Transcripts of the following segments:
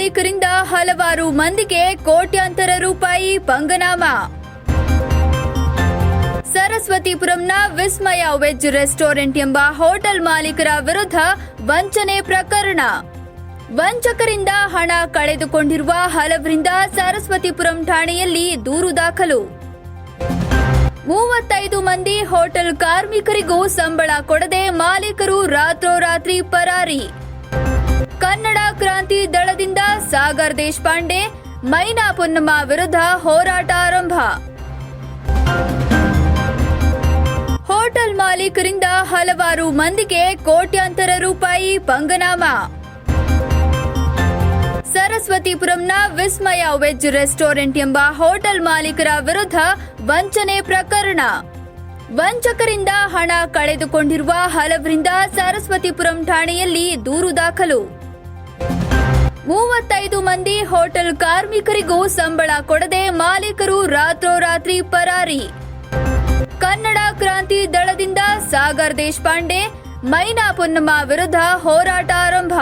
ಮಾಲೀಕರಿಂದ ಹಲವಾರು ಮಂದಿಗೆ ಕೋಟ್ಯಾಂತರ ರೂಪಾಯಿ ಪಂಗನಾಮ. ಸರಸ್ವತಿಪುರಂನ ವಿಸ್ಮಯ ವೆಜ್ ರೆಸ್ಟೋರೆಂಟ್ ಎಂಬ ಹೋಟೆಲ್ ಮಾಲೀಕರ ವಿರುದ್ಧ ವಂಚನೆ ಪ್ರಕರಣ. ವಂಚಕರಿಂದ ಹಣ ಕಳೆದುಕೊಂಡಿರುವ ಹಲವರಿಂದ ಸರಸ್ವತಿಪುರಂ ಠಾಣೆಯಲ್ಲಿ ದೂರು ದಾಖಲು. 35 ಮಂದಿ ಹೋಟೆಲ್ ಕಾರ್ಮಿಕರಿಗೂ ಸಂಬಳ ಕೊಡದೆ ಮಾಲೀಕರು ರಾತ್ರೋರಾತ್ರಿ ಪರಾರಿ. ಕನ್ನಡ ಕ್ರಾಂತಿ ದಳದಿಂದ ಸಾಗರ್ ದೇಶಪಾಂಡೆ, ಮೈನಾ ಪೊನ್ನಮ್ಮ ವಿರುದ್ಧ ಹೋರಾಟ ಆರಂಭ. ಹೋಟೆಲ್ ಮಾಲೀಕರಿಂದ ಹಲವಾರು ಮಂದಿಗೆ ಕೋಟ್ಯಾಂತರ ರೂಪಾಯಿ ಪಂಗನಾಮ. ಸರಸ್ವತಿಪುರಂನ ವಿಸ್ಮಯ ವೆಜ್ ರೆಸ್ಟೋರೆಂಟ್ ಎಂಬ ಹೋಟೆಲ್ ಮಾಲೀಕರ ವಿರುದ್ಧ ವಂಚನೆ ಪ್ರಕರಣ. ವಂಚಕರಿಂದ ಹಣ ಕಳೆದುಕೊಂಡಿರುವ ಹಲವರಿಂದ ಸರಸ್ವತಿಪುರಂ ಠಾಣೆಯಲ್ಲಿ ದೂರು ದಾಖಲು. 35 ಮಂದಿ ಹೋಟೆಲ್ ಕಾರ್ಮಿಕರಿಗೂ ಸಂಬಳ ಕೊಡದೆ ಮಾಲೀಕರು ರಾತ್ರೋರಾತ್ರಿ ಪರಾರಿ. ಕನ್ನಡ ಕ್ರಾಂತಿ ದಳದಿಂದ ಸಾಗರ್ ದೇಶಪಾಂಡೆ, ಮೈನಾ ಪೊನ್ನಮ್ಮ ವಿರುದ್ಧ ಹೋರಾಟ ಆರಂಭ.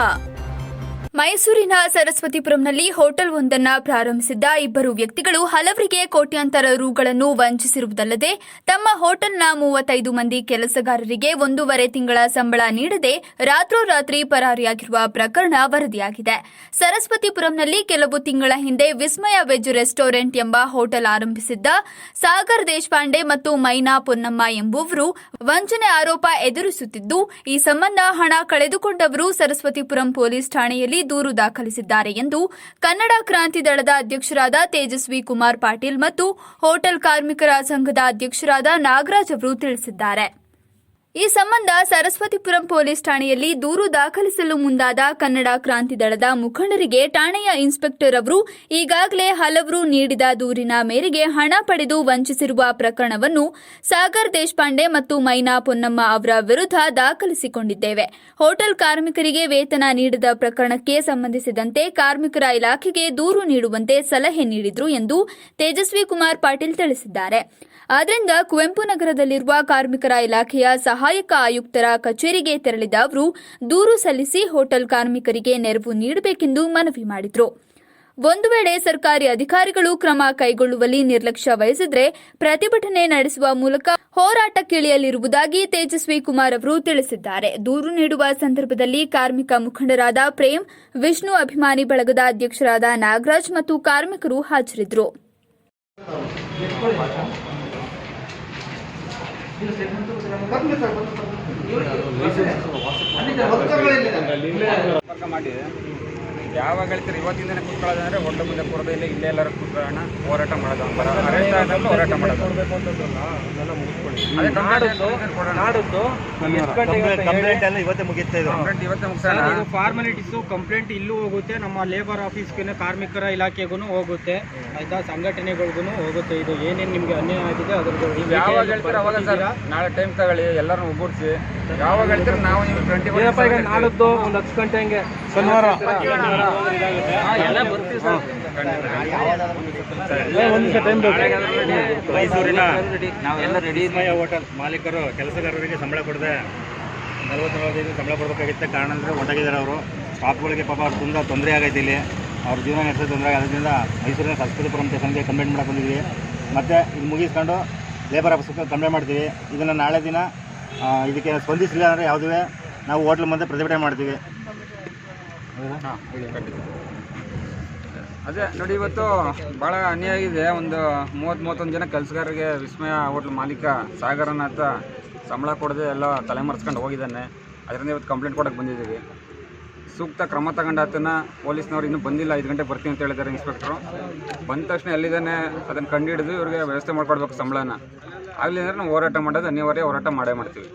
ಮೈಸೂರಿನ ಸರಸ್ವತಿಪುರಂನಲ್ಲಿ ಹೋಟೆಲ್ ಒಂದನ್ನು ಪ್ರಾರಂಭಿಸಿದ್ದ ಇಬ್ಬರು ವ್ಯಕ್ತಿಗಳು ಹಲವರಿಗೆ ಕೋಟ್ಯಾಂತರ ರುಗಳನ್ನು ವಂಚಿಸಿರುವುದಲ್ಲದೆ ತಮ್ಮ ಹೋಟೆಲ್ನ 35 ಮಂದಿ ಕೆಲಸಗಾರರಿಗೆ 1.5 ತಿಂಗಳ ಸಂಬಳ ನೀಡದೆ ರಾತ್ರೋರಾತ್ರಿ ಪರಾರಿಯಾಗಿರುವ ಪ್ರಕರಣ ವರದಿಯಾಗಿದೆ. ಸರಸ್ವತಿಪುರಂನಲ್ಲಿ ಕೆಲವು ತಿಂಗಳ ಹಿಂದೆ ವಿಸ್ಮಯ ವೆಜ್ ರೆಸ್ಟೋರೆಂಟ್ ಎಂಬ ಹೋಟೆಲ್ ಆರಂಭಿಸಿದ್ದ ಸಾಗರ್ ದೇಶಪಾಂಡೆ ಮತ್ತು ಮೈನಾ ಪೊನ್ನಮ್ಮ ಎಂಬುವರು ವಂಚನೆ ಆರೋಪ ಎದುರಿಸುತ್ತಿದ್ದು, ಈ ಸಂಬಂಧ ಹಣ ಕಳೆದುಕೊಂಡವರು ಸರಸ್ವತಿಪುರಂ ಪೊಲೀಸ್ ಠಾಣೆಯಲ್ಲಿ ದೂರು ದಾಖಲಿಸಿದ್ದಾರೆ ಎಂದು ಕನ್ನಡ ಕ್ರಾಂತಿ ದಳದ ಅಧ್ಯಕ್ಷರಾದ ತೇಜಸ್ವಿ ಕುಮಾರ್ ಪಾಟೀಲ್ ಮತ್ತು ಹೋಟೆಲ್ ಕಾರ್ಮಿಕರ ಸಂಘದ ಅಧ್ಯಕ್ಷರಾದ ನಾಗರಾಜ್ ಅವರು ತಿಳಿಸಿದ್ದಾರೆ. ಈ ಸಂಬಂಧ ಸರಸ್ವತಿಪುರಂ ಪೊಲೀಸ್ ಠಾಣೆಯಲ್ಲಿ ದೂರು ದಾಖಲಿಸಲು ಮುಂದಾದ ಕನ್ನಡ ಕ್ರಾಂತಿ ದಳದ ಮುಖಂಡರಿಗೆ ಠಾಣೆಯ ಇನ್ಸ್ಪೆಕ್ಟರ್ ಅವರು ಈಗಾಗಲೇ ಹಲವರು ನೀಡಿದ ದೂರಿನ ಮೇರೆಗೆ ಹಣ ಪಡೆದು ವಂಚಿಸಿರುವ ಪ್ರಕರಣವನ್ನು ಸಾಗರ್ ದೇಶಪಾಂಡೆ ಮತ್ತು ಮೈನಾ ಪೊನ್ನಮ್ಮ ಅವರ ವಿರುದ್ಧ ದಾಖಲಿಸಿಕೊಂಡಿದ್ದೇವೆ. ಹೋಟೆಲ್ ಕಾರ್ಮಿಕರಿಗೆ ವೇತನ ನೀಡದ ಪ್ರಕರಣಕ್ಕೆ ಸಂಬಂಧಿಸಿದಂತೆ ಕಾರ್ಮಿಕರ ಇಲಾಖೆಗೆ ದೂರು ನೀಡುವಂತೆ ಸಲಹೆ ನೀಡಿದ್ರು ಎಂದು ತೇಜಸ್ವಿ ಕುಮಾರ್ ಪಾಟೀಲ್ ತಿಳಿಸಿದ್ದಾರೆ. ಆದ್ದರಿಂದ ಕುವೆಂಪು ನಗರದಲ್ಲಿರುವ ಕಾರ್ಮಿಕರ ಇಲಾಖೆಯ ಸಹಾಯಕ ಆಯುಕ್ತರ ಕಚೇರಿಗೆ ತೆರಳಿದ ಅವರು ದೂರು ಸಲ್ಲಿಸಿ ಹೋಟೆಲ್ ಕಾರ್ಮಿಕರಿಗೆ ನೆರವು ನೀಡಬೇಕೆಂದು ಮನವಿ ಮಾಡಿದರು. ಒಂದು ವೇಳೆ ಸರ್ಕಾರಿ ಅಧಿಕಾರಿಗಳು ಕ್ರಮ ಕೈಗೊಳ್ಳುವಲ್ಲಿ ನಿರ್ಲಕ್ಷ್ಯ ವಹಿಸಿದರೆ ಪ್ರತಿಭಟನೆ ನಡೆಸುವ ಮೂಲಕ ಹೋರಾಟಕ್ಕಿಳಿಯಲಿರುವುದಾಗಿ ತೇಜಸ್ವಿ ಕುಮಾರ್ ಅವರು ತಿಳಿಸಿದ್ದಾರೆ. ದೂರು ನೀಡುವ ಸಂದರ್ಭದಲ್ಲಿ ಕಾರ್ಮಿಕ ಮುಖಂಡರಾದ ಪ್ರೇಮ್, ವಿಷ್ಣು ಅಭಿಮಾನಿ ಬಳಗದ ಅಧ್ಯಕ್ಷರಾದ ನಾಗರಾಜ್ ಮತ್ತು ಕಾರ್ಮಿಕರು ಹಾಜರಿದ್ದರು. ಯಾವಾಗ ಹೇಳ್ತೀರಿ ಇವತ್ತಿನ ದಿನ ಕೂತ್ಕೊಳ್ಳೋದಂದ್ರೆ ಹೊಟ್ಟೆ ಮುಂದೆ ಕೊಡೋದು ಇಲ್ಲೇ ಎಲ್ಲರೂ ಕೂತ್ಕೊಳ್ಳೋಣ, ಹೋರಾಟ ಮಾಡೋದು, ಹೋರಾಟ ಮಾಡೋದು. ಫಾರ್ಮಾಲಿಟೀಸು ಕಂಪ್ಲೇಂಟ್ ಇಲ್ಲೂ ಹೋಗುತ್ತೆ, ನಮ್ಮ ಲೇಬರ್ ಆಫೀಸ್ಗೆ ಕಾರ್ಮಿಕರ ಇಲಾಖೆಗೂ ಹೋಗುತ್ತೆ, ಆಯ್ತಾ, ಸಂಘಟನೆಗಳಿಗೂ ಹೋಗುತ್ತೆ. ಇದು ಏನೇನು ನಿಮ್ಗೆ ಅನ್ಯಾಯ ಆಗಿದೆ ಅದ್ರ ಯಾವಾಗ ಹೇಳ್ತೀರ ಅವಾಗ ಸರ್, ನಾಳೆ ಟೈಮ್ ತಗೊಳ್ಳಿ, ಎಲ್ಲರೂ ಒಗ್ಗೂಡಿಸಿ ಯಾವಾಗ ಹೇಳ್ತೀರ ನಾವು ನೀವು 20 ನಾಳದ್ದು 10 ಗಂಟೆ ಹಂಗೆ ಶನಿವಾರ ಮೈಸೂರಿನ ನಾವೆಲ್ಲ ರೆಡಿ ಹೋಟೆಲ್ ಮಾಲೀಕರು ಕೆಲಸಗಾರರಿಗೆ ಸಂಬಳ ಕೊಡದೆ 40-45 ಸಂಬಳ ಕೊಡಬೇಕಾಗಿತ್ತು. ಕಾರಣ ಅಂದರೆ ಹೊಂಟಾಗಿದ್ದಾರೆ ಅವರು. ಸ್ಟಾಫ್ಗಳಿಗೆ ಪಾಪ ಅವ್ರು ತುಂಬ ತೊಂದರೆ ಆಗೈತೆ. ಇಲ್ಲಿ ಅವ್ರ ಜೀವನ ನಡೆಸೋದು ತೊಂದರೆ ಆಗೋದ್ರಿಂದ ಮೈಸೂರಿನ ಸರಸ್ವತಿಪುರಂ ಸ್ಟೇಷನ್ಗೆ ಕಂಪ್ಲೇಂಟ್ ಮಾಡಕ್ಕೆ ಬಂದಿದ್ದೀವಿ. ಮತ್ತು ಇದು ಮುಗಿಸ್ಕೊಂಡು ಲೇಬರ್ ಆಫೀಸ್ಗೆ ಕಂಪ್ಲೇಂಟ್ ಮಾಡ್ತೀವಿ. ಇದನ್ನು ನಾಳೆ ದಿನ ಇದಕ್ಕೆ ಸ್ಪಂದಿಸಿಲ್ಲ ಅಂದರೆ ಯಾವುದೇ ನಾವು ಹೋಟ್ಲ್ ಮುಂದೆ ಪ್ರತಿಭಟನೆ ಮಾಡ್ತೀವಿ. ಅದೇ ನೋಡಿ, ಇವತ್ತು ಭಾಳ ಅನ್ಯಾಯ ಆಗಿದೆ. ಒಂದು 30-31 ಜನ ಕೆಲಸಗಾರರಿಗೆ ವಿಸ್ಮಯ ಹೋಟ್ಲ್ ಮಾಲೀಕ ಸಾಗರನಾಥ ಸಂಬಳ ಕೊಡದೆ ಎಲ್ಲ ತಲೆಮರೆಸ್ಕೊಂಡು ಹೋಗಿದ್ದಾನೆ. ಅದರಿಂದ ಇವತ್ತು ಕಂಪ್ಲೇಂಟ್ ಕೊಡೋಕ್ಕೆ ಬಂದಿದ್ದೀವಿ. ಸೂಕ್ತ ಕ್ರಮ ತಗೊಂಡು ಆತನ ಪೊಲೀಸ್ನವ್ರು ಇನ್ನೂ ಬಂದಿಲ್ಲ, 5 ಗಂಟೆಗೆ ಬರ್ತೀನಿ ಅಂತ ಹೇಳಿದ್ದಾರೆ ಇನ್ಸ್ಪೆಕ್ಟ್ರು. ಬಂದ ತಕ್ಷಣ ಎಲ್ಲಿದ್ದಾನೆ ಅದನ್ನು ಕಂಡು ಹಿಡಿದು ಇವ್ರಿಗೆ ವ್ಯವಸ್ಥೆ ಮಾಡ್ಕೊಡ್ಬೇಕು ಸಂಬಳನ. ಆಗಲಿ ಅಂದರೆ ನಾವು ಹೋರಾಟ ಮಾಡೋದು ಅನಿವಾರ್ಯ, ಹೋರಾಟ ಮಾಡೇ ಮಾಡ್ತೀವಿ.